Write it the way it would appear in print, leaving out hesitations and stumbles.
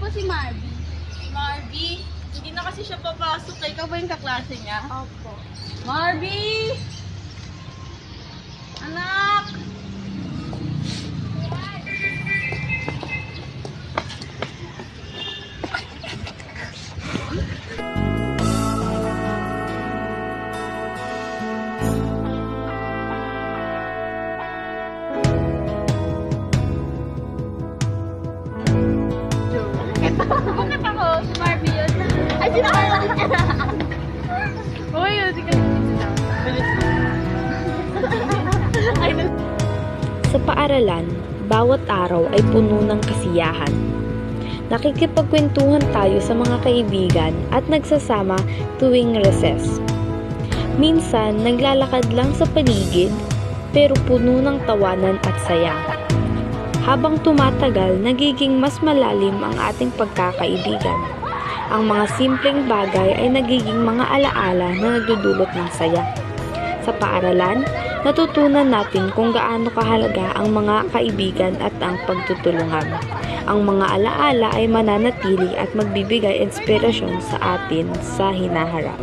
si Marvin. Si Marvy, hindi na kasi siya papasok. Ikaw ba yung kaklase niya? Opo. Marvy! Anak! Bakit ako? Si Marvin yun. Ay, si Marvin ka na. Uy, hindi ka bilis mo. Ay, Sa paaralan, bawat araw ay puno ng kasiyahan. Nakikipagkwentuhan tayo sa mga kaibigan at nagsasama tuwing recess. Minsan, naglalakad lang sa paligid pero puno ng tawanan at saya. Habang tumatagal, nagiging mas malalim ang ating pagkakaibigan. Ang mga simpleng bagay ay nagiging mga alaala na nagdudulot ng saya. Sa paaralan, natutunan natin kung gaano kahalaga ang mga kaibigan at ang pagtutulungan. Ang mga alaala ay mananatili at magbibigay inspirasyon sa atin sa hinaharap.